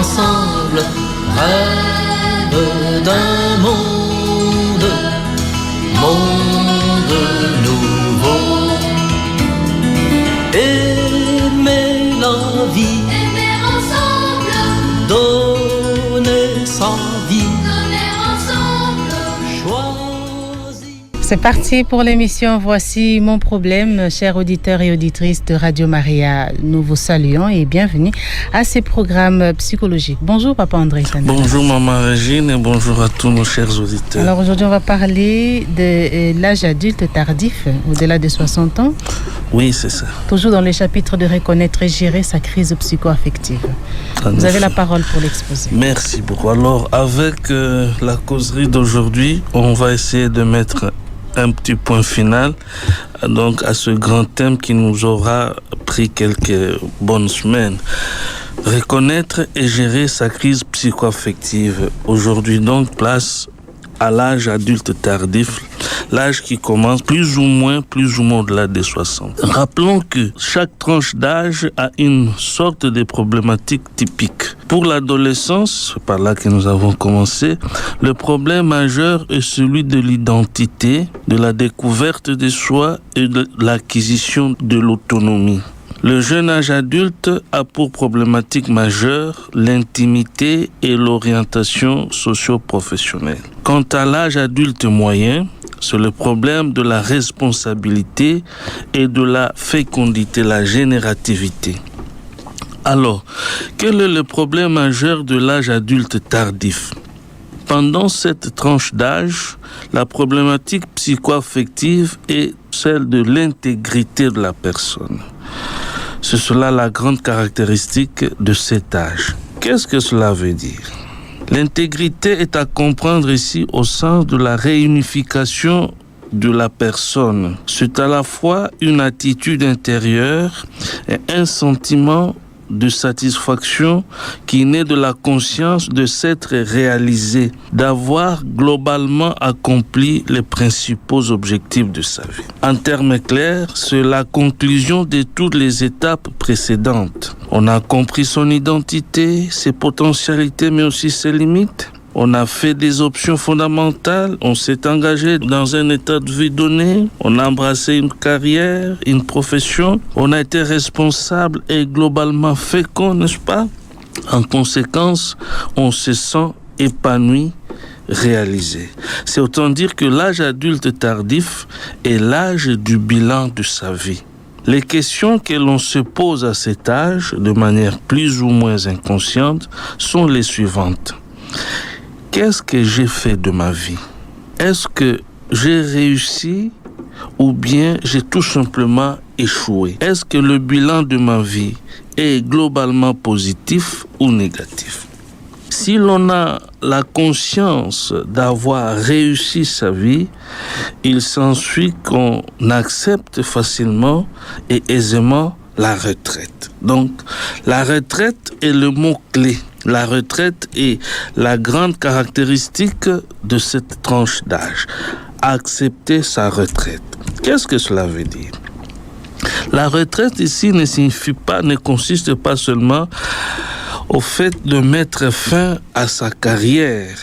ensemble, rêve d'un monde nouveau. Aimer la vie, aimer ensemble, donner sa vie, donner ensemble. choisir. C'est parti pour l'émission Voici mon problème, chers auditeurs et auditrices de Radio Maria. Nous vous saluons et bienvenue à ces programmes psychologiques. Bonjour Papa André Sandalas. Bonjour Maman Régine et bonjour à tous nos chers auditeurs. Alors aujourd'hui on va parler de l'âge adulte tardif, au-delà de 60 ans. Oui, c'est ça. Toujours dans le chapitre de reconnaître et gérer sa crise psycho-affective. Vous avez la parole pour l'exposer. Merci beaucoup. Alors avec la causerie d'aujourd'hui, on va essayer de mettre un petit point final donc à ce grand thème qui nous aura pris quelques bonnes semaines. Reconnaître et gérer sa crise psycho-affective. Aujourd'hui donc, place à l'âge adulte tardif, l'âge qui commence plus ou moins au-delà des 60. Rappelons que chaque tranche d'âge a une sorte de problématique typique. Pour l'adolescence, c'est par là que nous avons commencé, le problème majeur est celui de l'identité, de la découverte de soi et de l'acquisition de l'autonomie. Le jeune âge adulte a pour problématique majeure l'intimité et l'orientation socio-professionnelle. Quant à l'âge adulte moyen, c'est le problème de la responsabilité et de la fécondité, la générativité. Alors, quel est le problème majeur de l'âge adulte tardif ? Pendant cette tranche d'âge, la problématique psycho-affective est celle de l'intégrité de la personne. C'est cela la grande caractéristique de cet âge. Qu'est-ce que cela veut dire ? L'intégrité est à comprendre ici au sens de la réunification de la personne. C'est à la fois une attitude intérieure et un sentiment de satisfaction qui naît de la conscience de s'être réalisé, d'avoir globalement accompli les principaux objectifs de sa vie. En termes clairs, c'est la conclusion de toutes les étapes précédentes. On a compris son identité, ses potentialités, mais aussi ses limites. On a fait des options fondamentales, on s'est engagé dans un état de vie donné, on a embrassé une carrière, une profession, on a été responsable et globalement fécond, n'est-ce pas ? En conséquence, on se sent épanoui, réalisé. C'est autant dire que l'âge adulte tardif est l'âge du bilan de sa vie. Les questions que l'on se pose à cet âge, de manière plus ou moins inconsciente, sont les suivantes. Qu'est-ce que j'ai fait de ma vie ? Est-ce que j'ai réussi ou bien j'ai tout simplement échoué ? Est-ce que le bilan de ma vie est globalement positif ou négatif ? Si l'on a la conscience d'avoir réussi sa vie, il s'ensuit qu'on accepte facilement et aisément la retraite. Donc, la retraite est le mot-clé. La retraite est la grande caractéristique de cette tranche d'âge. Accepter sa retraite. Qu'est-ce que cela veut dire ? La retraite ici ne consiste pas seulement au fait de mettre fin à sa carrière.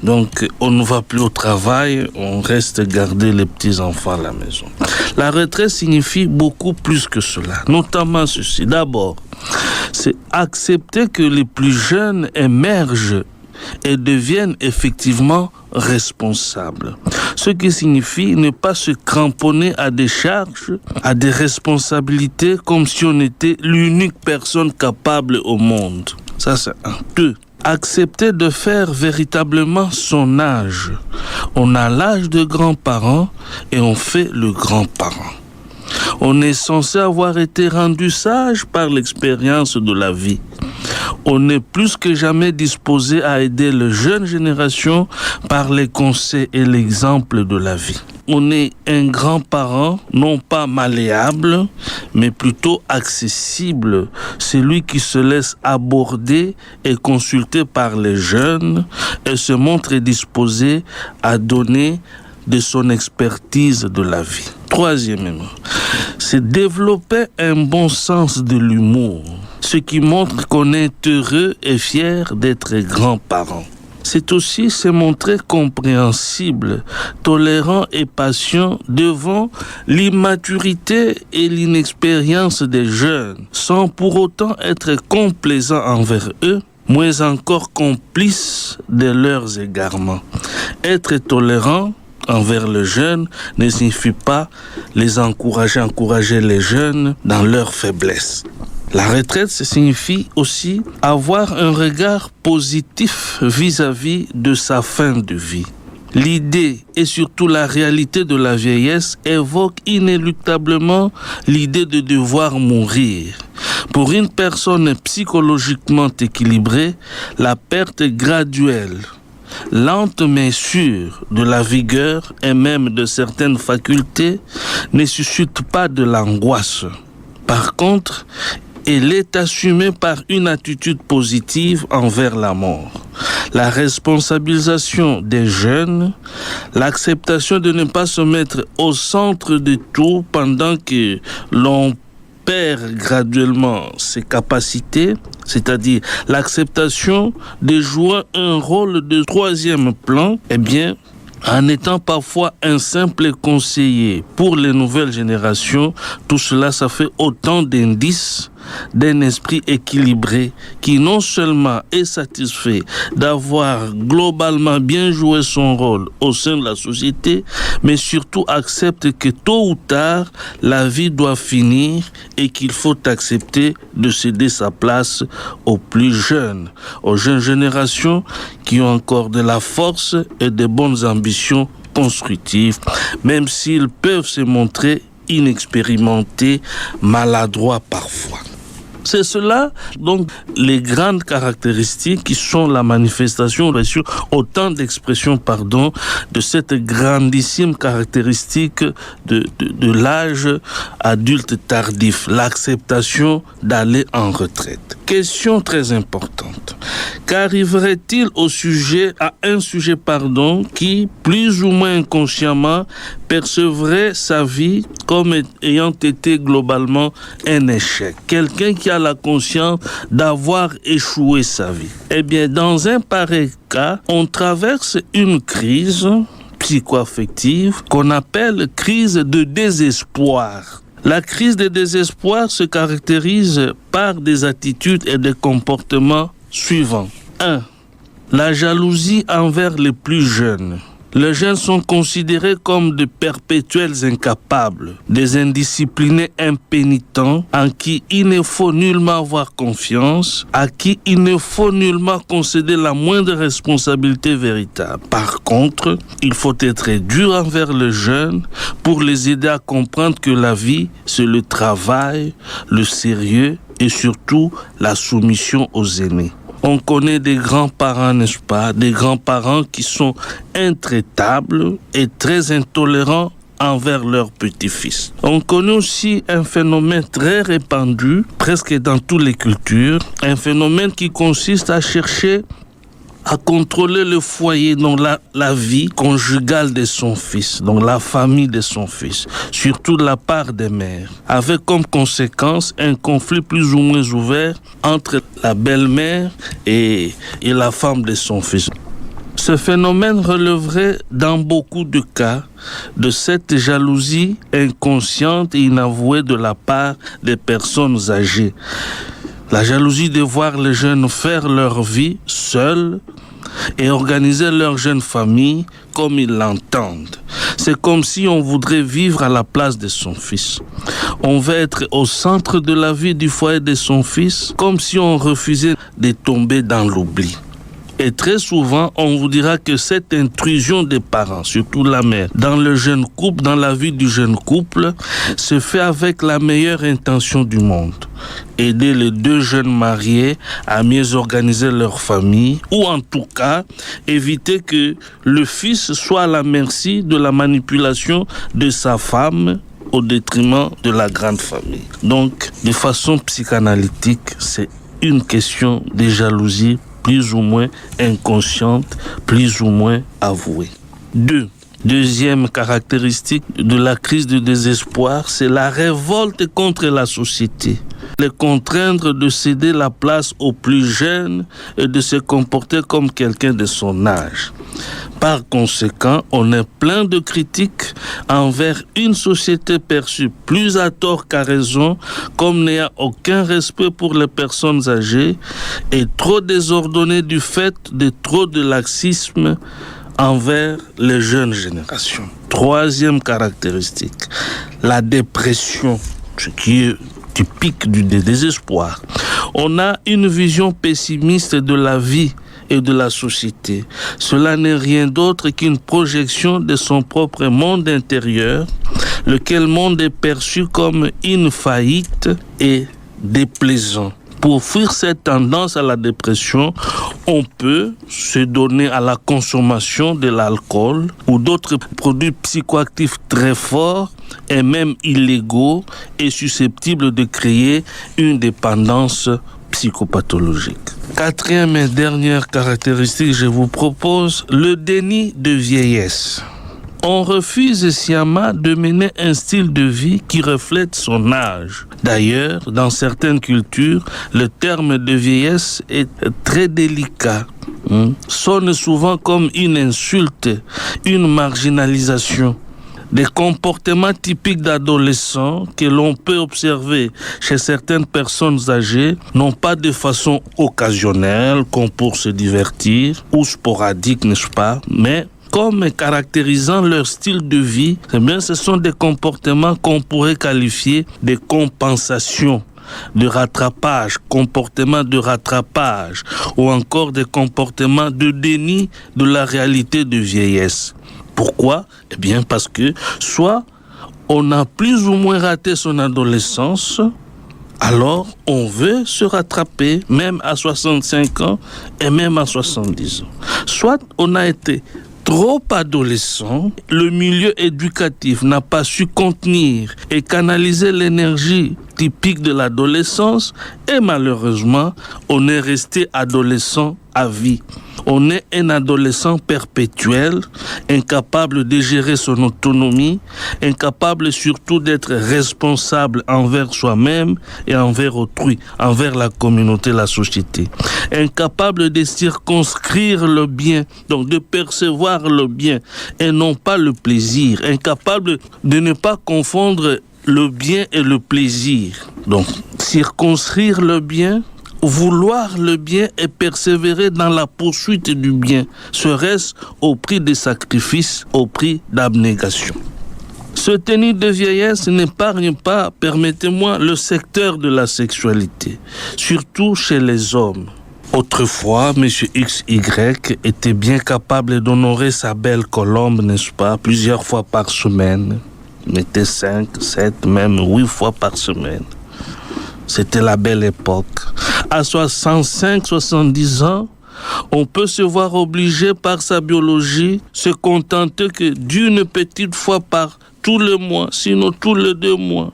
Donc, on ne va plus au travail, on reste garder les petits-enfants à la maison. La retraite signifie beaucoup plus que cela, notamment ceci. D'abord, c'est accepter que les plus jeunes émergent et deviennent effectivement responsables. Ce qui signifie ne pas se cramponner à des charges, à des responsabilités comme si on était l'unique personne capable au monde. Ça, c'est un. Deux, accepter de faire véritablement son âge. On a l'âge de grands-parents et on fait le grand-parent. On est censé avoir été rendu sage par l'expérience de la vie. On est plus que jamais disposé à aider les jeunes générations par les conseils et l'exemple de la vie. On est un grand-parent, non pas malléable, mais plutôt accessible. Celui qui se laisse aborder et consulter par les jeunes et se montre disposé à donner de son expertise de la vie. Troisièmement, c'est développer un bon sens de l'humour, ce qui montre qu'on est heureux et fier d'être grands-parents. C'est aussi se montrer compréhensible, tolérant et patient devant l'immaturité et l'inexpérience des jeunes, sans pour autant être complaisant envers eux, moins encore complice de leurs égarements. Être tolérant envers les jeunes ne signifie pas les encourager les jeunes dans leurs faiblesses. La retraite, ça signifie aussi avoir un regard positif vis-à-vis de sa fin de vie. L'idée et surtout la réalité de la vieillesse évoque inéluctablement l'idée de devoir mourir. Pour une personne psychologiquement équilibrée, la perte graduelle, lente mais sûre de la vigueur et même de certaines facultés ne suscite pas de l'angoisse. Par contre, elle est assumée par une attitude positive envers la mort. La responsabilisation des jeunes, l'acceptation de ne pas se mettre au centre de tout pendant que l'on perd graduellement ses capacités, c'est-à-dire l'acceptation de jouer un rôle de troisième plan, en étant parfois un simple conseiller pour les nouvelles générations, tout cela, ça fait autant d'indices d'un esprit équilibré qui non seulement est satisfait d'avoir globalement bien joué son rôle au sein de la société, mais surtout accepte que tôt ou tard, la vie doit finir et qu'il faut accepter de céder sa place aux plus jeunes, aux jeunes générations qui ont encore de la force et de bonnes ambitions constructives, même s'ils peuvent se montrer inexpérimentés, maladroits parfois. C'est cela, donc, les grandes caractéristiques qui sont la manifestation, bien sûr, autant d'expressions, de cette grandissime caractéristique de l'âge adulte tardif, l'acceptation d'aller en retraite. Question très importante. Qu'arriverait-il à un sujet, qui, plus ou moins inconsciemment, percevrait sa vie comme ayant été globalement un échec? Quelqu'un qui a la conscience d'avoir échoué sa vie. Dans un pareil cas, on traverse une crise psycho-affective qu'on appelle crise de désespoir. La crise de désespoir se caractérise par des attitudes et des comportements suivants. 1. La jalousie envers les plus jeunes. Les jeunes sont considérés comme de perpétuels incapables, des indisciplinés impénitents en qui il ne faut nullement avoir confiance, à qui il ne faut nullement concéder la moindre responsabilité véritable. Par contre, il faut être dur envers les jeunes pour les aider à comprendre que la vie, c'est le travail, le sérieux et surtout la soumission aux aînés. On connaît des grands-parents, n'est-ce pas? Des grands-parents qui sont intraitables et très intolérants envers leurs petits-fils. On connaît aussi un phénomène très répandu, presque dans toutes les cultures, un phénomène qui consiste à chercher à contrôler le foyer, donc la vie conjugale de son fils, donc la famille de son fils, surtout de la part des mères, avec comme conséquence un conflit plus ou moins ouvert entre la belle-mère et la femme de son fils. Ce phénomène relèverait dans beaucoup de cas de cette jalousie inconsciente et inavouée de la part des personnes âgées. La jalousie de voir les jeunes faire leur vie seuls et organiser leur jeune famille comme ils l'entendent. C'est comme si on voudrait vivre à la place de son fils. On veut être au centre de la vie du foyer de son fils, comme si on refusait de tomber dans l'oubli. Et très souvent, on vous dira que cette intrusion des parents, surtout la mère, dans le jeune couple, dans la vie du jeune couple, se fait avec la meilleure intention du monde. Aider les deux jeunes mariés à mieux organiser leur famille, ou en tout cas, éviter que le fils soit à la merci de la manipulation de sa femme au détriment de la grande famille. Donc, de façon psychanalytique, c'est une question de jalousie plus ou moins inconsciente, plus ou moins avouée. 2. Deuxième caractéristique de la crise du désespoir, c'est la révolte contre la société. Les contraindre de céder la place aux plus jeunes et de se comporter comme quelqu'un de son âge. Par conséquent, on est plein de critiques envers une société perçue plus à tort qu'à raison, comme n'ayant aucun respect pour les personnes âgées et trop désordonnée du fait de trop de laxisme envers les jeunes générations. Troisième caractéristique, la dépression, ce qui est typique du désespoir. On a une vision pessimiste de la vie et de la société. Cela n'est rien d'autre qu'une projection de son propre monde intérieur, lequel monde est perçu comme une faillite et déplaisant. Pour fuir cette tendance à la dépression, on peut se donner à la consommation de l'alcool ou d'autres produits psychoactifs très forts et même illégaux et susceptibles de créer une dépendance psychopathologique. Quatrième et dernière caractéristique, je vous propose le déni de vieillesse. On refuse sciemment de mener un style de vie qui reflète son âge. D'ailleurs, dans certaines cultures, le terme de vieillesse est très délicat. Sonne souvent comme une insulte, une marginalisation. Des comportements typiques d'adolescents que l'on peut observer chez certaines personnes âgées, non pas de façon occasionnelle, comme pour se divertir, ou sporadique, n'est-ce pas, mais comme caractérisant leur style de vie, eh bien, ce sont des comportements qu'on pourrait qualifier de compensation, de rattrapage, comportements de rattrapage, ou encore des comportements de déni de la réalité de vieillesse. Pourquoi ? Eh bien, parce que soit on a plus ou moins raté son adolescence, alors on veut se rattraper, même à 65 ans et même à 70 ans. Soit on a été trop adolescent, le milieu éducatif n'a pas su contenir et canaliser l'énergie typique de l'adolescence et malheureusement, on est resté adolescent à vie. On est un adolescent perpétuel, incapable de gérer son autonomie, incapable surtout d'être responsable envers soi-même et envers autrui, envers la communauté, la société. Incapable de circonscrire le bien, donc de percevoir le bien et non pas le plaisir. Incapable de ne pas confondre le bien et le plaisir. Donc, circonscrire le bien, vouloir le bien et persévérer dans la poursuite du bien, serait-ce au prix des sacrifices, au prix d'abnégation. Ce déni de vieillesse n'épargne pas, permettez-moi, le secteur de la sexualité, surtout chez les hommes. Autrefois, M. XY était bien capable d'honorer sa belle colombe, n'est-ce pas, plusieurs fois par semaine. Il mettait 5, 7, même 8 fois par semaine. C'était la belle époque. À 65-70 ans, on peut se voir obligé par sa biologie se contenter que d'une petite fois par tous les mois, sinon tous les 2 mois.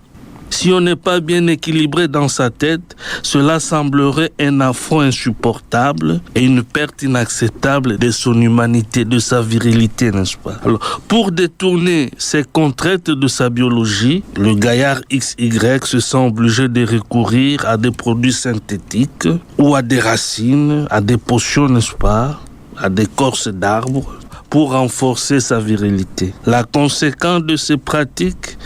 Si on n'est pas bien équilibré dans sa tête, cela semblerait un affront insupportable et une perte inacceptable de son humanité, de sa virilité, n'est-ce pas? Alors, pour détourner ces contraintes de sa biologie, le gaillard XY se sent obligé de recourir à des produits synthétiques ou à des racines, à des potions, n'est-ce pas? À des corses d'arbres pour renforcer sa virilité. La conséquence de ces pratiques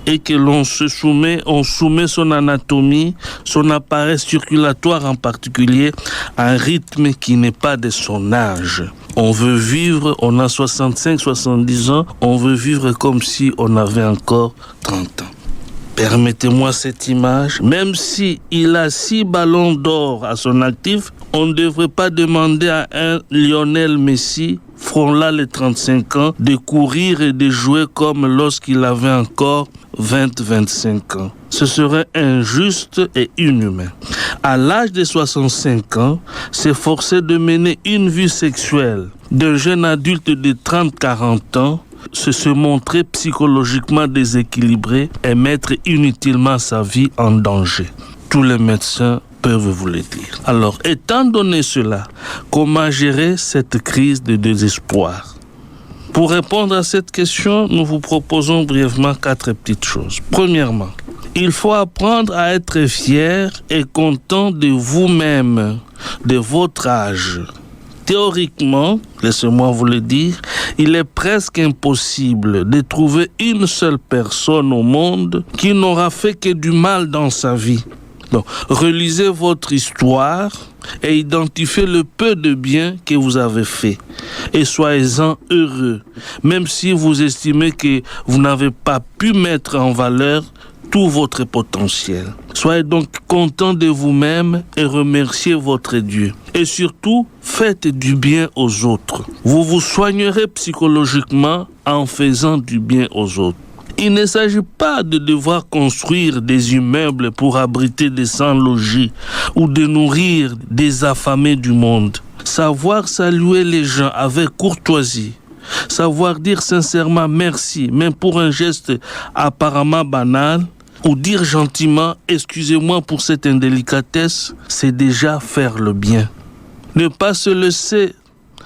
et que on soumet son anatomie, son appareil circulatoire en particulier, à un rythme qui n'est pas de son âge. On veut vivre, on a 65-70 ans, on veut vivre comme si on avait encore 30 ans. Permettez-moi cette image, même si il a 6 ballons d'or à son actif, on ne devrait pas demander à un Lionel Messi, frôlant là les 35 ans, de courir et de jouer comme lorsqu'il avait encore 20-25 ans. Ce serait injuste et inhumain. À l'âge de 65 ans, s'efforcer de mener une vie sexuelle d'un jeune adulte de 30-40 ans, c'est se montrer psychologiquement déséquilibré et mettre inutilement sa vie en danger. Tous les médecins peuvent vous le dire. Alors, étant donné cela, comment gérer cette crise de désespoir ? Pour répondre à cette question, nous vous proposons brièvement 4 petites choses. Premièrement, il faut apprendre à être fier et content de vous-même, de votre âge. Théoriquement, laissez-moi vous le dire, il est presque impossible de trouver une seule personne au monde qui n'aura fait que du mal dans sa vie. Donc, relisez votre histoire et identifiez le peu de bien que vous avez fait. Et soyez-en heureux, même si vous estimez que vous n'avez pas pu mettre en valeur tout votre potentiel. Soyez donc content de vous-même et remerciez votre Dieu. Et surtout, faites du bien aux autres. Vous vous soignerez psychologiquement en faisant du bien aux autres. Il ne s'agit pas de devoir construire des immeubles pour abriter des sans-logis ou de nourrir des affamés du monde. Savoir saluer les gens avec courtoisie, savoir dire sincèrement merci, même pour un geste apparemment banal, ou dire gentiment « excusez-moi pour cette indélicatesse », c'est déjà faire le bien. Ne pas se laisser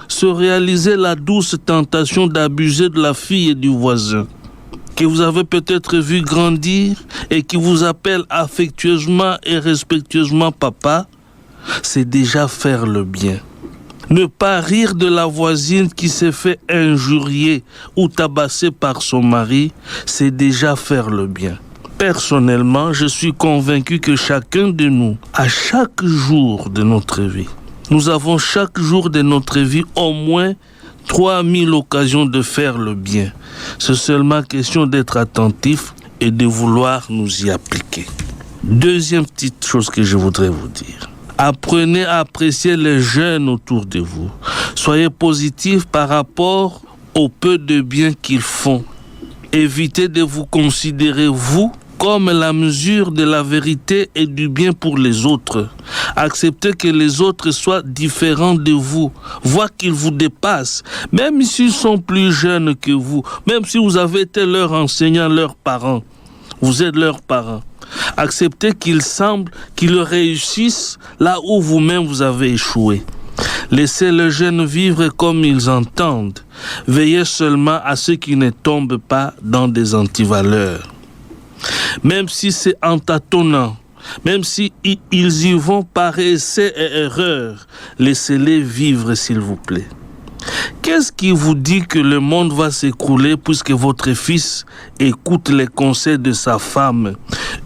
se réaliser la douce tentation d'abuser de la fille et du voisin, que vous avez peut-être vu grandir et qui vous appelle affectueusement et respectueusement papa, c'est déjà faire le bien. Ne pas rire de la voisine qui s'est fait injurier ou tabasser par son mari, c'est déjà faire le bien. Personnellement, je suis convaincu que chacun de nous, à chaque jour de notre vie, nous avons chaque jour de notre vie au moins 3000 occasions de faire le bien. C'est seulement question d'être attentif et de vouloir nous y appliquer. Deuxième petite chose que je voudrais vous dire. Apprenez à apprécier les jeunes autour de vous. Soyez positif par rapport au peu de bien qu'ils font. Évitez de vous considérer, vous, comme la mesure de la vérité et du bien pour les autres. Acceptez que les autres soient différents de vous, voire qu'ils vous dépassent, même s'ils sont plus jeunes que vous, même si vous avez été leur enseignant, leurs parents. Vous êtes leurs parents. Acceptez qu'ils semblent qu'ils réussissent là où vous-même vous avez échoué. Laissez les jeunes vivre comme ils entendent. Veillez seulement à ce qu'ils ne tombent pas dans des antivaleurs. Même si c'est en tâtonnant, même si ils y vont par essai et erreur, laissez-les vivre s'il vous plaît. Qu'est-ce qui vous dit que le monde va s'écrouler puisque votre fils écoute les conseils de sa femme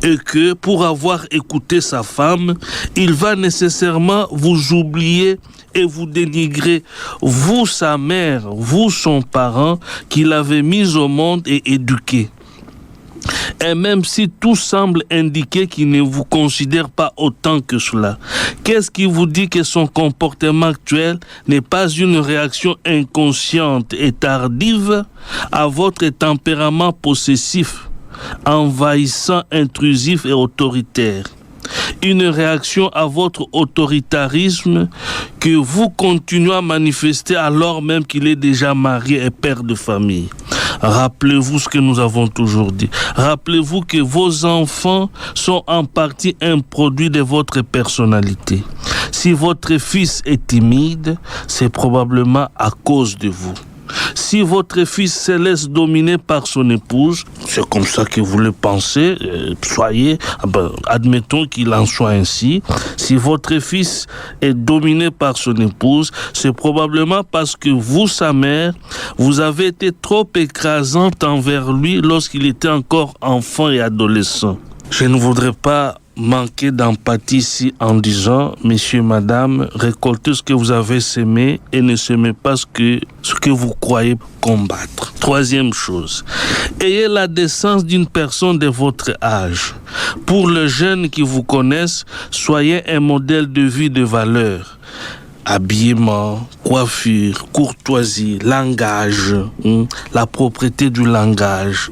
et que pour avoir écouté sa femme, il va nécessairement vous oublier et vous dénigrer, vous sa mère, vous son parent qui l'avait mis au monde et éduqué. Et même si tout semble indiquer qu'il ne vous considère pas autant que cela, qu'est-ce qui vous dit que son comportement actuel n'est pas une réaction inconsciente et tardive à votre tempérament possessif, envahissant, intrusif et autoritaire? Une réaction à votre autoritarisme que vous continuez à manifester alors même qu'il est déjà marié et père de famille. Rappelez-vous ce que nous avons toujours dit. Rappelez-vous que vos enfants sont en partie un produit de votre personnalité. Si votre fils est timide, c'est probablement à cause de vous. Si votre fils se laisse dominer par son épouse, c'est comme ça que vous le pensez, admettons qu'il en soit ainsi. Si votre fils est dominé par son épouse, c'est probablement parce que vous, sa mère, vous avez été trop écrasante envers lui lorsqu'il était encore enfant et adolescent. Je ne voudrais pas manquer d'empathie ici en disant, messieurs, madame, récoltez ce que vous avez semé et ne semez pas ce que vous croyez combattre. Troisième chose, ayez la décence d'une personne de votre âge. Pour les jeunes qui vous connaissent, soyez un modèle de vie de valeur. Habillement, coiffure, courtoisie, langage, la propreté du langage,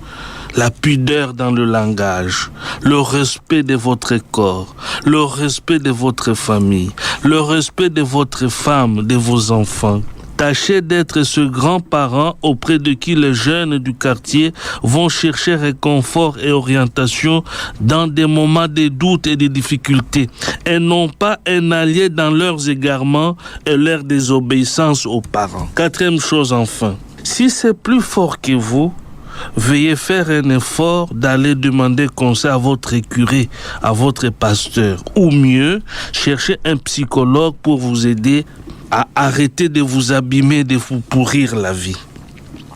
la pudeur dans le langage, le respect de votre corps, le respect de votre famille, le respect de votre femme, de vos enfants. Tâchez d'être ce grand-parent auprès de qui les jeunes du quartier vont chercher réconfort et orientation dans des moments de doute et de difficultés, et non pas un allié dans leurs égarements et leur désobéissance aux parents. Quatrième chose enfin, Si c'est plus fort que vous, veuillez faire un effort d'aller demander conseil à votre curé, à votre pasteur. Ou mieux, chercher un psychologue pour vous aider à arrêter de vous abîmer, de vous pourrir la vie.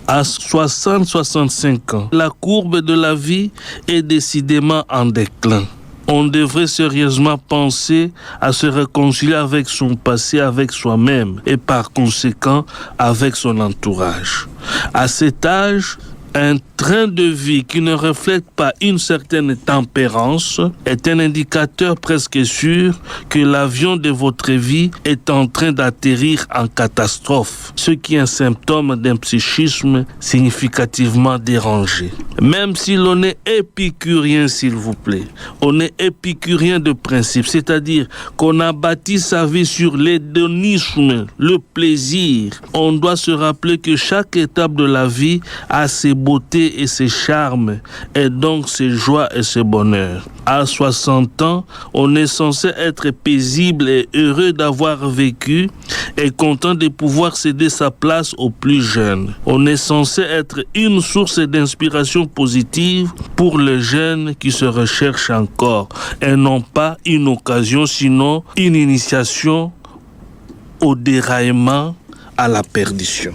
À 60-65 ans, la courbe de la vie est décidément en déclin. On devrait sérieusement penser à se réconcilier avec son passé, avec soi-même et par conséquent avec son entourage. À cet âge, un train de vie qui ne reflète pas une certaine tempérance est un indicateur presque sûr que l'avion de votre vie est en train d'atterrir en catastrophe, ce qui est un symptôme d'un psychisme significativement dérangé. Même si l'on est épicurien, s'il vous plaît, on est épicurien de principe, c'est-à-dire qu'on a bâti sa vie sur l'hédonisme, le plaisir. On doit se rappeler que chaque étape de la vie a ses beautés et ses charmes, et donc ses joies et ses bonheurs. À 60 ans, on est censé être paisible et heureux d'avoir vécu et content de pouvoir céder sa place aux plus jeunes. On est censé être une source d'inspiration positive pour les jeunes qui se recherchent encore et non pas une occasion, sinon une initiation au déraillement, à la perdition.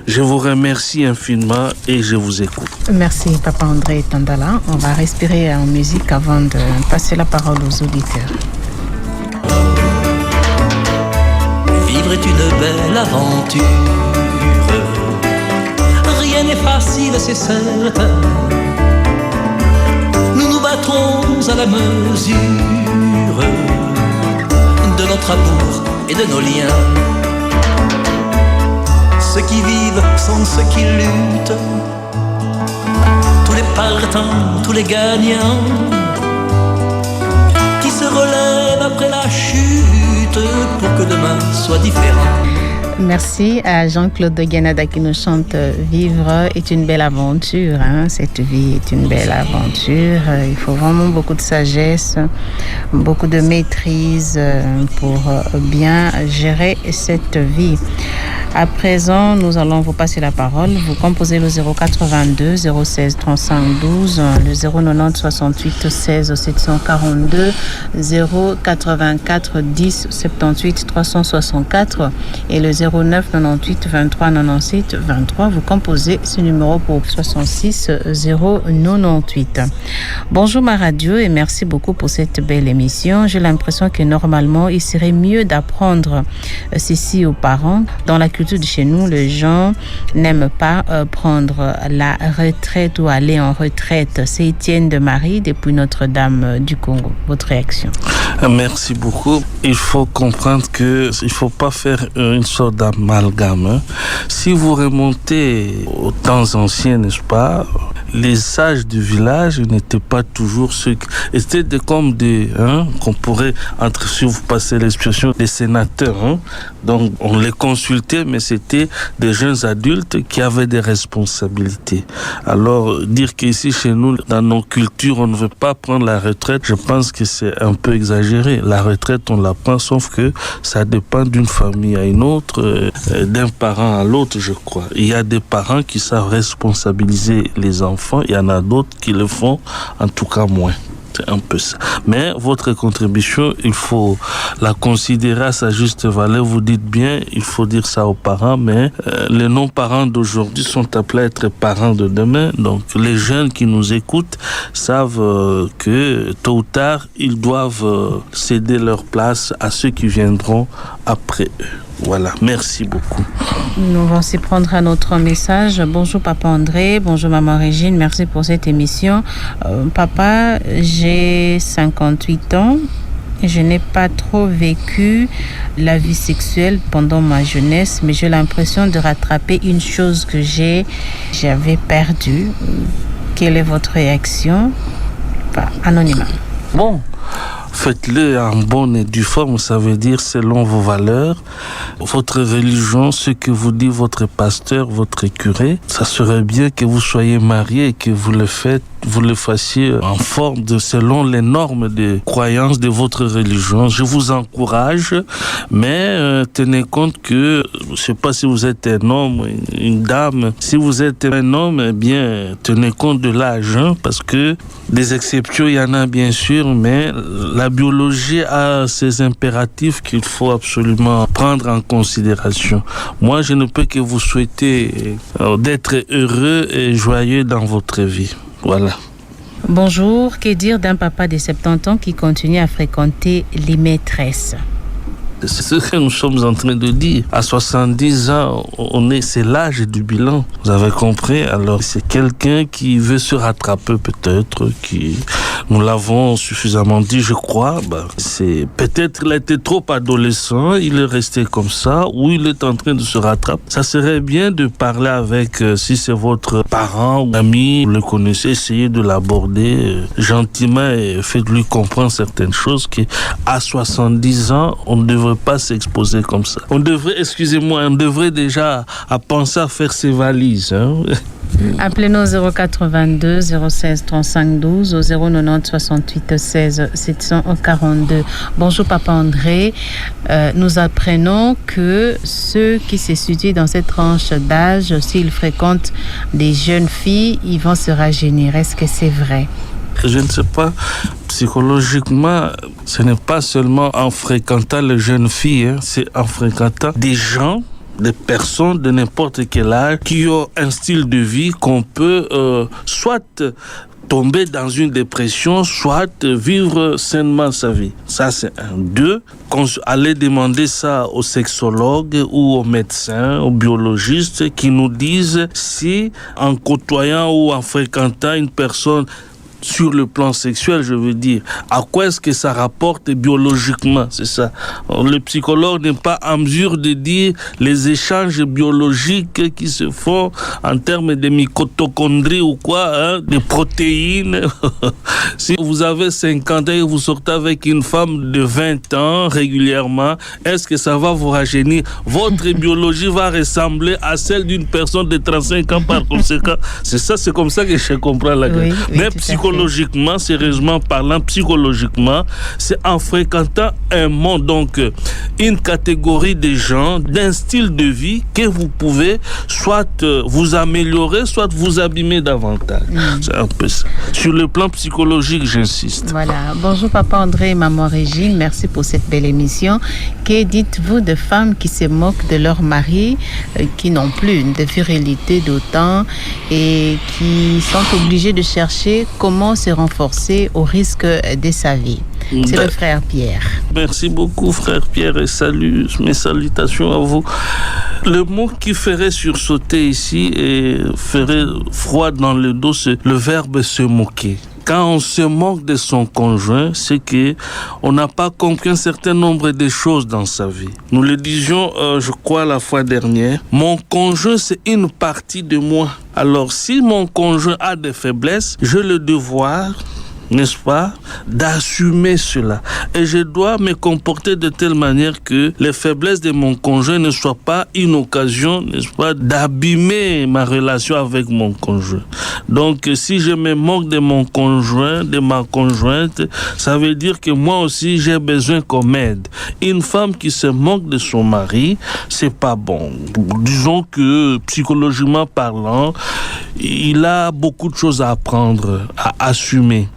Je vous remercie infiniment et je vous écoute. Merci, Papa André Tandala. On va respirer en musique avant de passer la parole aux auditeurs. Vivre est une belle aventure. Rien n'est facile, c'est certain. Nous nous battrons à la mesure de notre amour et de nos liens. Ceux qui vivent sont ceux qui luttent. Tous les partants, tous les gagnants, qui se relèvent après la chute pour que demain soit différent. Merci à Jean-Claude Guénada qui nous chante Vivre est une belle aventure. Cette vie est une belle aventure. Il faut vraiment beaucoup de sagesse, beaucoup de maîtrise pour bien gérer cette vie. À présent, nous allons vous passer la parole. Vous composez le 082 016 35 12, le 090 68 16 742, 084 10 78 364 et le 09 98 23 97 23. Vous composez ce numéro pour 66 098. Bonjour ma radio et merci beaucoup pour cette belle émission. J'ai l'impression que normalement, il serait mieux d'apprendre ceci aux parents. Dans la culture de chez nous, les gens n'aiment pas prendre la retraite ou aller en retraite. C'est Étienne de Marie depuis Notre-Dame du Congo. Votre réaction? Merci beaucoup. Il faut comprendre que il faut pas faire une sorte d'amalgame. Si vous remontez aux temps anciens, n'est-ce pas, les sages du village n'étaient pas toujours ceux qui étaient comme des, qu'on pourrait, si vous passez l'expression, des sénateurs. Donc on les consultait, mais c'était des jeunes adultes qui avaient des responsabilités. Alors dire qu'ici chez nous, dans nos cultures, on ne veut pas prendre la retraite, je pense que c'est un peu exagéré. La retraite, on la prend, sauf que ça dépend d'une famille à une autre, d'un parent à l'autre, je crois. Il y a des parents qui savent responsabiliser les enfants, il y en a d'autres qui le font, en tout cas moins. C'est un peu ça. Mais votre contribution, il faut la considérer à sa juste valeur. Vous dites bien, il faut dire ça aux parents, mais les non-parents d'aujourd'hui sont appelés à être parents de demain. Donc les jeunes qui nous écoutent savent que tôt ou tard, ils doivent céder leur place à ceux qui viendront après eux. Voilà, merci beaucoup. Nous allons aussi prendre un autre message. Bonjour Papa André, bonjour Maman Régine, merci pour cette émission. Papa, j'ai 58 ans. Je n'ai pas trop vécu la vie sexuelle pendant ma jeunesse, mais j'ai l'impression de rattraper une chose que j'avais perdue. Quelle est votre réaction? Anonymat. Bon. faites-le en bonne et due forme, ça veut dire selon vos valeurs, votre religion, ce que vous dit votre pasteur, votre curé. Ça serait bien que vous soyez mariés et que vous le fassiez en forme selon les normes de croyance de votre religion. Je vous encourage, mais tenez compte que, je ne sais pas si vous êtes un homme, une dame, si vous êtes un homme, eh bien, tenez compte de l'âge, parce que des exceptions, il y en a bien sûr, mais la biologie a ses impératifs qu'il faut absolument prendre en considération. Moi, je ne peux que vous souhaiter d'être heureux et joyeux dans votre vie. Voilà. Bonjour, que dire d'un papa de 70 ans qui continue à fréquenter les maîtresses? C'est ce que nous sommes en train de dire. À 70 ans, c'est l'âge du bilan. Vous avez compris? Alors, c'est quelqu'un qui veut se rattraper peut-être, nous l'avons suffisamment dit, je crois. Peut-être il a été trop adolescent, il est resté comme ça, ou il est en train de se rattraper. Ça serait bien de parler avec, si c'est votre parent ou ami, vous le connaissez, essayez de l'aborder gentiment et faites-lui comprendre certaines choses qu'à 70 ans, on ne devrait pas s'exposer comme ça. On devrait déjà penser à faire ses valises. Appelez-nous au 082 016 35 12 au 090 68 16 742. Bonjour Papa André. Nous apprenons que ceux qui se situent dans cette tranche d'âge, s'ils fréquentent des jeunes filles, ils vont se rajeunir. Est-ce que c'est vrai? Je ne sais pas, psychologiquement, ce n'est pas seulement en fréquentant les jeunes filles, c'est en fréquentant des gens, des personnes de n'importe quel âge qui ont un style de vie qu'on peut soit tomber dans une dépression, soit vivre sainement sa vie. Ça, c'est un. 2, aller demander ça aux sexologues ou aux médecins, aux biologistes qui nous disent si en côtoyant ou en fréquentant une personne sur le plan sexuel, je veux dire, à quoi est-ce que ça rapporte biologiquement, c'est ça. Le psychologue n'est pas en mesure de dire les échanges biologiques qui se font en termes de mitochondries ou quoi, des protéines. Si vous avez 50 ans et vous sortez avec une femme de 20 ans régulièrement, est-ce que ça va vous rajeunir? Votre biologie va ressembler à celle d'une personne de 35 ans par conséquent. C'est ça, c'est comme ça que je comprends la gueule. Oui, mais psychologiquement, sérieusement parlant, psychologiquement, c'est en fréquentant un monde, donc une catégorie de gens, d'un style de vie que vous pouvez soit vous améliorer, soit vous abîmer davantage. C'est un peu ça. Sur le plan psychologique, j'insiste. Voilà. Bonjour Papa André et Maman Régine, merci pour cette belle émission. Que dites-vous de femmes qui se moquent de leur mari, qui n'ont plus de virilité d'autant et qui sont obligées de chercher comment se renforcer au risque de sa vie? C'est le frère Pierre. Merci beaucoup frère Pierre et mes salutations à vous. Le mot qui ferait sursauter ici et ferait froid dans le dos, c'est le verbe se moquer. Quand on se moque de son conjoint, c'est qu'on n'a pas compris un certain nombre de choses dans sa vie. Nous le disions, je crois, la fois dernière. Mon conjoint, c'est une partie de moi. Alors, si mon conjoint a des faiblesses, j'ai le devoir, n'est-ce pas, d'assumer cela. Et je dois me comporter de telle manière que les faiblesses de mon conjoint ne soient pas une occasion, n'est-ce pas, d'abîmer ma relation avec mon conjoint. Donc, si je me moque de mon conjoint, de ma conjointe, ça veut dire que moi aussi, j'ai besoin qu'on m'aide. Une femme qui se moque de son mari, c'est pas bon. Disons que, psychologiquement parlant, il a beaucoup de choses à apprendre, à assumer.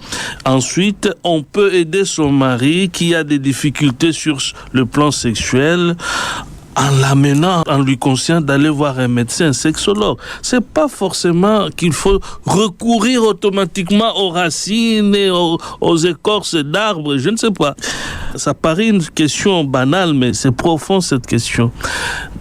Ensuite, on peut aider son mari qui a des difficultés sur le plan sexuel en l'amenant, en lui conseillant d'aller voir un médecin, un sexologue. C'est pas forcément qu'il faut recourir automatiquement aux racines et aux écorces d'arbres, je ne sais pas. Ça paraît une question banale, mais c'est profond cette question.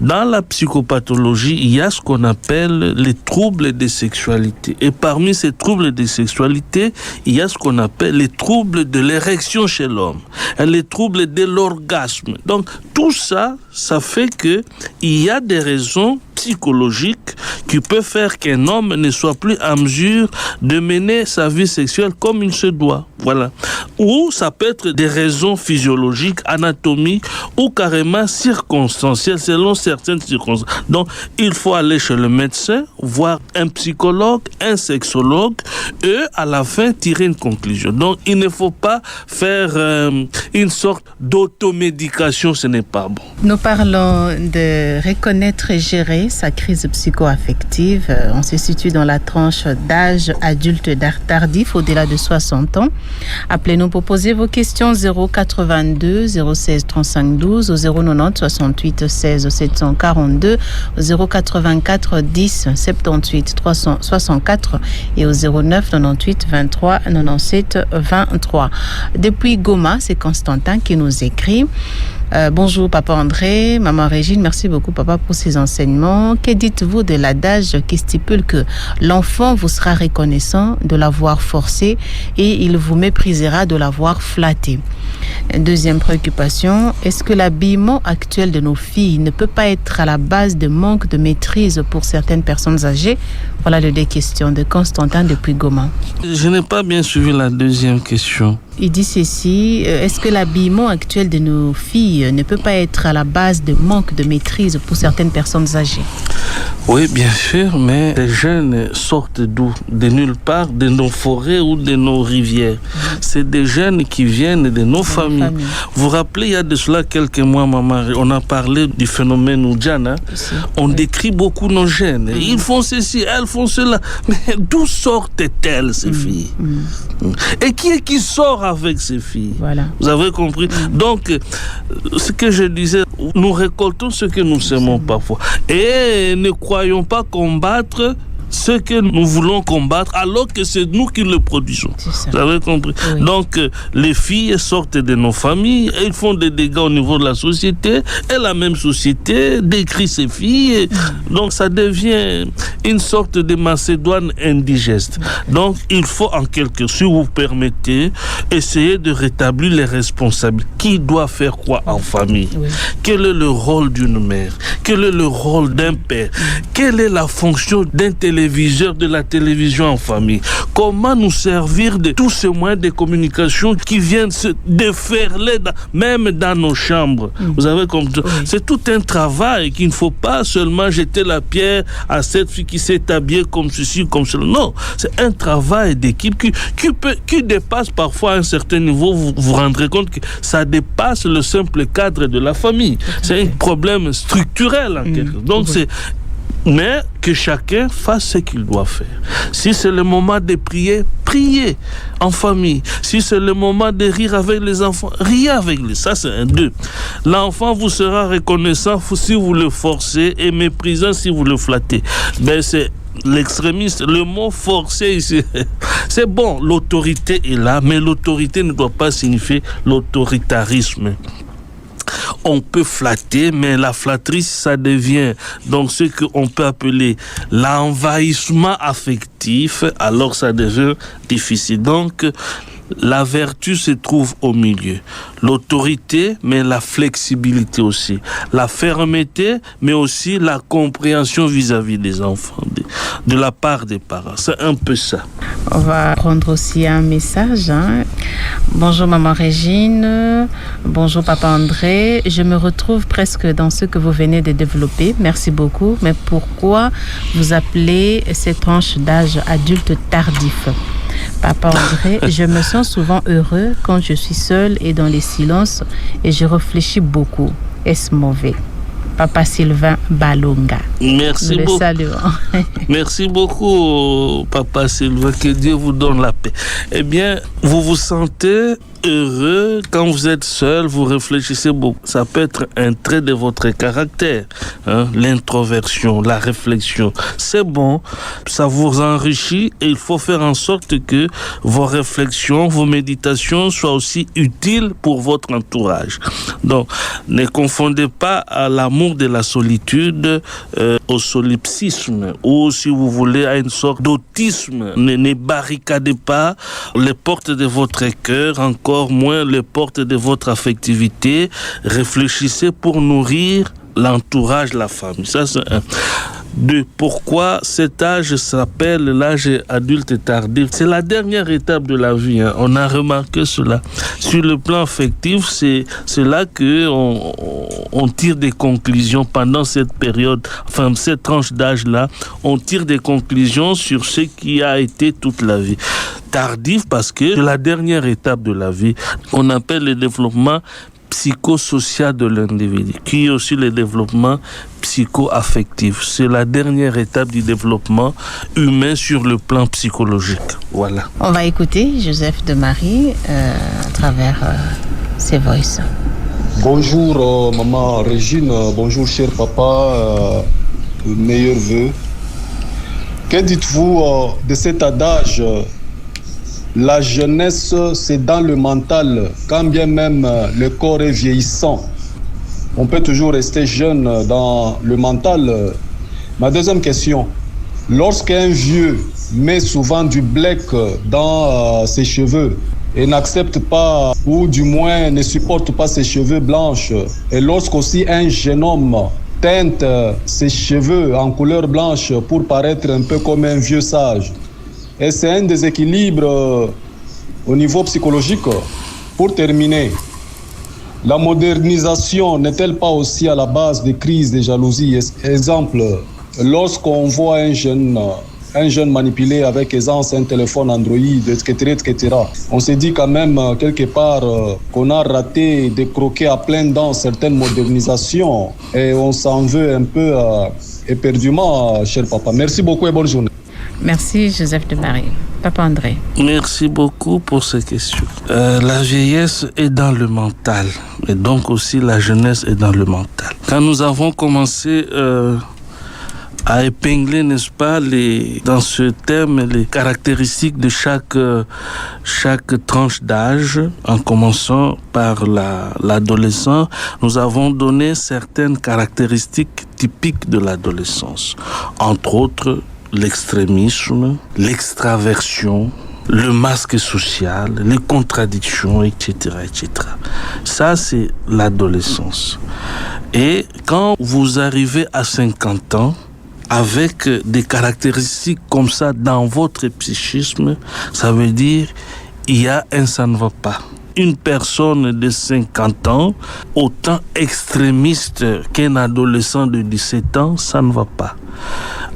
Dans la psychopathologie, il y a ce qu'on appelle les troubles des sexualités. Et parmi ces troubles des sexualités, il y a ce qu'on appelle les troubles de l'érection chez l'homme, et les troubles de l'orgasme. Donc tout ça, ça fait que il y a des raisons psychologiques qui peuvent faire qu'un homme ne soit plus en mesure de mener sa vie sexuelle comme il se doit. Voilà. Ou ça peut être des raisons physiologiques, anatomiques ou carrément circonstancielles selon certaines circonstances. Donc, il faut aller chez le médecin, voir un psychologue, un sexologue et à la fin tirer une conclusion. Donc, il ne faut pas faire une sorte d'automédication, ce n'est pas bon. Nous parlons de reconnaître et gérer sa crise psycho-affective. On se situe dans la tranche d'âge adulte tardif au-delà de 60 ans. Appelez-nous pour poser vos questions 082 016 35 12 au 090 68 16 742 au 084 10 78 364 et au 09 98 23 97 23. Depuis Goma, c'est Constantin qui nous écrit. Bonjour Papa André, Maman Régine, merci beaucoup Papa pour ces enseignements. Que dites-vous de l'adage qui stipule que l'enfant vous sera reconnaissant de l'avoir forcé et il vous méprisera de l'avoir flatté? Deuxième préoccupation, est-ce que l'habillement actuel de nos filles ne peut pas être à la base de manque de maîtrise pour certaines personnes âgées? Voilà les deux questions de Constantin depuis Goma. Je n'ai pas bien suivi la deuxième question. Il dit ceci, est-ce que l'habillement actuel de nos filles ne peut pas être à la base de manque de maîtrise pour certaines personnes âgées? Oui, bien sûr, mais les jeunes sortent d'où? De nulle part, de nos forêts ou de nos rivières. C'est des jeunes qui viennent de nos familles. Vous vous rappelez, il y a de cela quelques mois, maman, on a parlé du phénomène Oudjana. On décrit beaucoup nos jeunes. Ils font ceci, elles font cela. Mais d'où sortent-elles, ces filles? Et qui est qui sort avec ces filles? Voilà. Vous avez compris? Donc, ce que je disais, nous récoltons ce que nous semons parfois. Et ne croyons pas combattre ce que nous voulons combattre alors que c'est nous qui le produisons. Vous avez compris? Oui. Donc, les filles sortent de nos familles et ils font des dégâts au niveau de la société et la même société décrit ces filles. Donc, ça devient une sorte de Macédoine indigeste. Donc, il faut en quelque sorte, si vous permettez, essayer de rétablir les responsabilités. Qui doit faire quoi en famille? Oui. Quel est le rôle d'une mère? Quel est le rôle d'un père? Quelle est la fonction d'un téléviseur, de la télévision en famille? Comment nous servir de tous ces moyens de communication qui viennent se déferler même dans nos chambres? Vous avez compris? Oui. C'est tout un travail qu'il ne faut pas seulement jeter la pierre à cette fille qui s'est habillée comme ceci, comme cela. Non, c'est un travail d'équipe qui dépasse parfois un certain niveau. Vous vous rendrez compte que ça dépasse le simple cadre de la famille. C'est un problème structurel en quelque sorte. Donc mais que chacun fasse ce qu'il doit faire. Si c'est le moment de prier, priez en famille. Si c'est le moment de rire avec les enfants, riez avec les. Ça, c'est un 2. L'enfant vous sera reconnaissant si vous le forcez et méprisant si vous le flattez. Ben, c'est l'extrémiste. Le mot forcer ici, c'est bon, l'autorité est là, mais l'autorité ne doit pas signifier l'autoritarisme. On peut flatter, mais la flatterie, ça devient donc ce qu'on peut appeler l'envahissement affectif, alors ça devient difficile. Donc, la vertu se trouve au milieu. L'autorité, mais la flexibilité aussi. La fermeté, mais aussi la compréhension vis-à-vis des enfants, de la part des parents. C'est un peu ça. On va prendre aussi un message. Bonjour Maman Régine, bonjour Papa André. Je me retrouve presque dans ce que vous venez de développer. Merci beaucoup. Mais pourquoi vous appelez cette tranche d'âge adulte tardif? Papa André, je me sens souvent heureux quand je suis seule et dans les silences et je réfléchis beaucoup. Est-ce mauvais? Papa Sylvain Balonga. Merci beaucoup. Merci beaucoup, Papa Sylvain. Que Dieu vous donne la paix. Eh bien, vous vous sentez heureux quand vous êtes seul, vous réfléchissez beaucoup. Ça peut être un trait de votre caractère, hein? L'introversion, la réflexion. C'est bon, ça vous enrichit et il faut faire en sorte que vos réflexions, vos méditations soient aussi utiles pour votre entourage. Donc, ne confondez pas à l'amour de la solitude au solipsisme ou, si vous voulez, à une sorte d'autisme. Ne barricadez pas les portes de votre cœur, encore moins les portes de votre affectivité. Réfléchissez pour nourrir l'entourage, la famille. Ça, c'est un. 2. Pourquoi cet âge s'appelle l'âge adulte et tardif? C'est la dernière étape de la vie. Hein. On a remarqué cela. Sur le plan affectif, c'est là qu'on tire des conclusions pendant cette période, enfin cette tranche d'âge-là. On tire des conclusions sur ce qui a été toute la vie. Tardif parce que c'est la dernière étape de la vie. On appelle le développement psychosocial de l'individu, qui est aussi le développement psycho-affectif. C'est la dernière étape du développement humain sur le plan psychologique. Voilà. On va écouter Joseph de Marie à travers ses voices. Bonjour maman Régine, bonjour cher papa, meilleurs vœux. Que dites-vous de cet adage? La jeunesse, c'est dans le mental, quand bien même le corps est vieillissant. On peut toujours rester jeune dans le mental. Ma deuxième question, lorsqu'un vieux met souvent du bleck dans ses cheveux et n'accepte pas, ou du moins ne supporte pas ses cheveux blanches, et lorsqu'aussi un jeune homme teinte ses cheveux en couleur blanche pour paraître un peu comme un vieux sage, et c'est un déséquilibre au niveau psychologique. Pour terminer, la modernisation n'est-elle pas aussi à la base des crises de jalousie? Exemple, lorsqu'on voit un jeune manipulé avec aisance un téléphone Android, etc., on se dit quand même quelque part qu'on a raté de croquer à pleines dents certaines modernisations et on s'en veut un peu éperdument, cher papa. Merci beaucoup et bonne journée. Merci Joseph de Marie. Papa André. Merci beaucoup pour ces questions. La vieillesse est dans le mental, et donc aussi la jeunesse est dans le mental. Quand nous avons commencé à épingler, n'est-ce pas, dans ce thème, les caractéristiques de chaque tranche d'âge, en commençant par l'adolescent, nous avons donné certaines caractéristiques typiques de l'adolescence. Entre autres, l'extrémisme, l'extraversion, le masque social, les contradictions, etc., etc. Ça, c'est l'adolescence. Et quand vous arrivez à 50 ans, avec des caractéristiques comme ça dans votre psychisme, ça veut dire il y a un ça ne va pas. Une personne de 50 ans, autant extrémiste qu'un adolescent de 17 ans, ça ne va pas.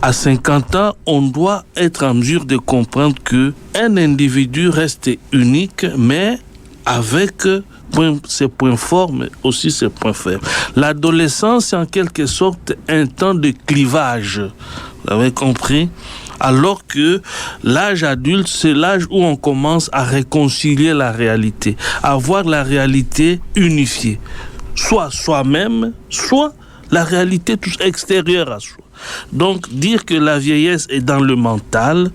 À 50 ans, on doit être en mesure de comprendre qu'un individu reste unique, mais avec ses points forts, mais aussi ses points faibles. L'adolescence, c'est en quelque sorte un temps de clivage. Vous avez compris? Alors que l'âge adulte, c'est l'âge où on commence à réconcilier la réalité, à voir la réalité unifiée. Soit soi-même, soit la réalité extérieure à soi. Donc, dire que la vieillesse est dans le mental,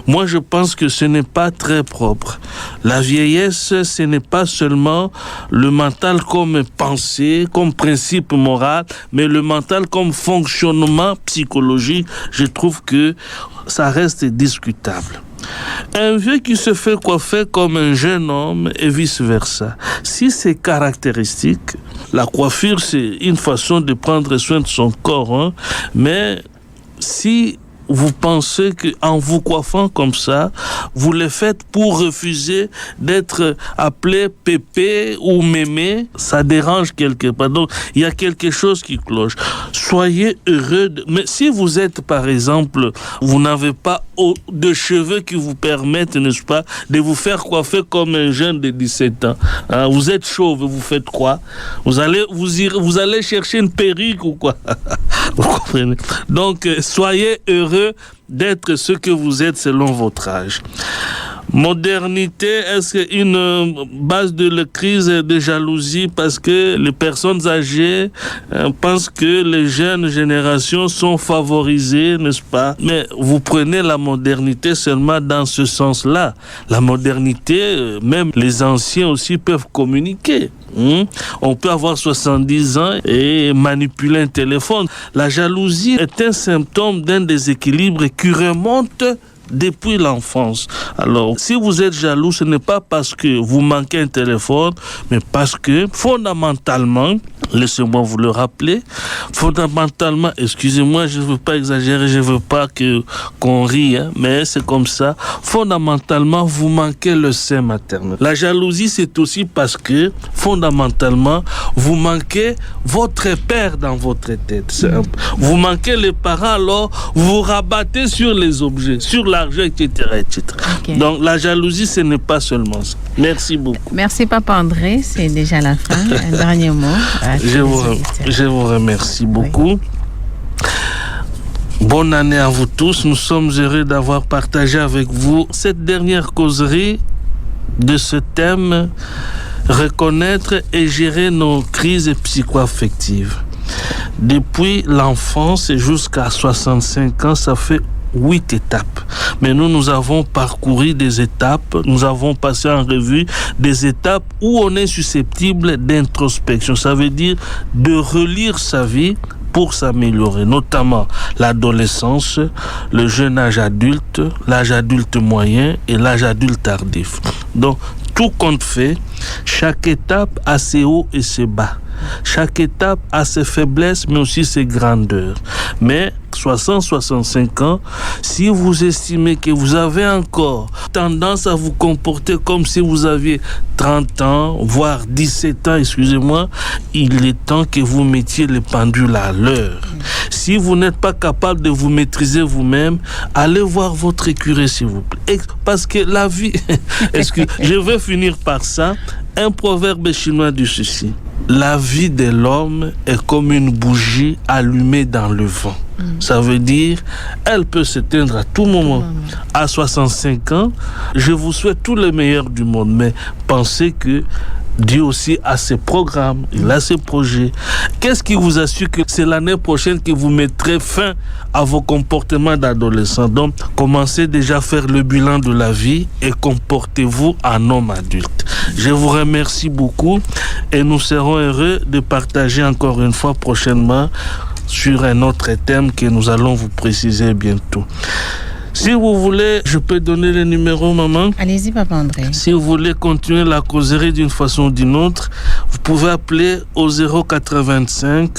moi je pense que ce n'est pas très propre. La vieillesse, ce n'est pas seulement le mental comme pensée, comme principe moral, mais le mental comme fonctionnement psychologique. Je trouve que ça reste discutable. Un vieux qui se fait coiffer comme un jeune homme et vice-versa. Si c'est caractéristique, la coiffure c'est une façon de prendre soin de son corps, hein, mais si vous pensez qu'en vous coiffant comme ça, vous le faites pour refuser d'être appelé pépé ou mémé, ça dérange quelque part. Donc, il y a quelque chose qui cloche. Soyez heureux. Mais si vous êtes, par exemple, vous n'avez pas de cheveux qui vous permettent, n'est-ce pas, de vous faire coiffer comme un jeune de 17 ans. Hein, vous êtes chauve, vous faites quoi? Vous allez chercher une perruque ou quoi? Vous comprenez? Donc, soyez heureux d'être ce que vous êtes selon votre âge. Modernité, est-ce une base de la crise de jalousie parce que les personnes âgées pensent que les jeunes générations sont favorisées, n'est-ce pas? Mais vous prenez la modernité seulement dans ce sens-là. La modernité, même les anciens aussi peuvent communiquer. On peut avoir 70 ans et manipuler un téléphone. La jalousie est un symptôme d'un déséquilibre qui remonte depuis l'enfance. Alors, si vous êtes jaloux, ce n'est pas parce que vous manquez un téléphone, mais parce que fondamentalement, laissez-moi vous le rappeler, fondamentalement, excusez-moi, je ne veux pas exagérer, je ne veux pas qu'on rie, mais c'est comme ça. Fondamentalement, vous manquez le sein maternel. La jalousie, c'est aussi parce que, fondamentalement, vous manquez votre père dans votre tête. Vous manquez les parents, alors vous vous rabattez sur les objets, sur l'argent, etc. Okay. Donc, la jalousie, ce n'est pas seulement ça. Merci beaucoup. Merci, Papa André. C'est déjà la fin. Un dernier mot. Je vous remercie beaucoup. Oui. Bonne année à vous tous. Nous sommes heureux d'avoir partagé avec vous cette dernière causerie de ce thème, reconnaître et gérer nos crises psycho-affectives. Depuis l'enfance jusqu'à 65 ans, ça fait 8 étapes. Mais nous avons parcouru des étapes, nous avons passé en revue des étapes où on est susceptible d'introspection. Ça veut dire de relire sa vie pour s'améliorer, notamment l'adolescence, le jeune âge adulte, l'âge adulte moyen et l'âge adulte tardif. Donc, tout compte fait, chaque étape a ses hauts et ses bas. Chaque étape a ses faiblesses, mais aussi ses grandeurs. Mais 60-65 ans, si vous estimez que vous avez encore tendance à vous comporter comme si vous aviez 30 ans, voire 17 ans, excusez-moi, il est temps que vous mettiez les pendules à l'heure. Si vous n'êtes pas capable de vous maîtriser vous-même, allez voir votre écurie, s'il vous plaît. Parce que la vie... je vais finir par ça. Un proverbe chinois dit ceci. La vie de l'homme est comme une bougie allumée dans le vent. Ça veut dire, elle peut s'éteindre à tout moment. À 65 ans, je vous souhaite tout le meilleur du monde, mais pensez que Dieu aussi a ses programmes, il a ses projets. Qu'est-ce qui vous assure que c'est l'année prochaine que vous mettrez fin à vos comportements d'adolescent? Donc, commencez déjà à faire le bilan de la vie et comportez-vous en homme adulte. Je vous remercie beaucoup et nous serons heureux de partager encore une fois prochainement sur un autre thème que nous allons vous préciser bientôt. Si vous voulez, je peux donner le numéro, maman. Allez-y, Papa André. Si vous voulez continuer la causerie d'une façon ou d'une autre, vous pouvez appeler au 085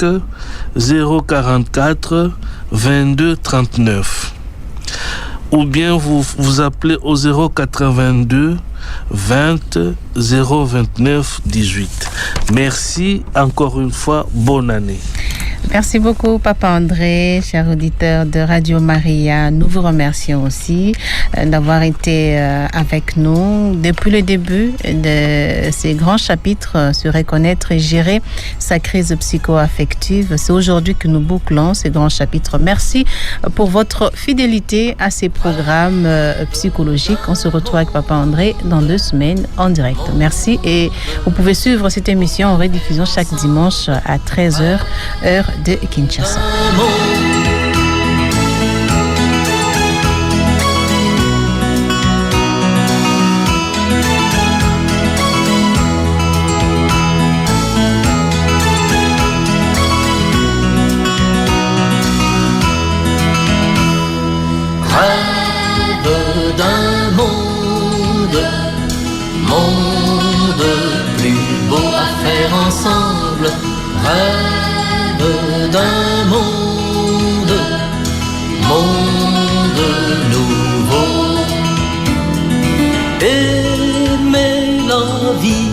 044 22 39. Ou bien vous appelez au 082 20 029 18. Merci encore une fois, bonne année. Merci beaucoup, Papa André, cher auditeur de Radio Maria. Nous vous remercions aussi d'avoir été avec nous depuis le début de ces grands chapitres sur reconnaître et gérer sa crise psycho-affective. C'est aujourd'hui que nous bouclons ces grands chapitres. Merci pour votre fidélité à ces programmes psychologiques. On se retrouve avec Papa André dans 2 semaines en direct. Merci et vous pouvez suivre cette émission en rediffusion chaque dimanche à 13h, heure de Kinshasa. Rêve d'un monde plus beau à faire ensemble. Rêve d'un monde nouveau. Aimer la vie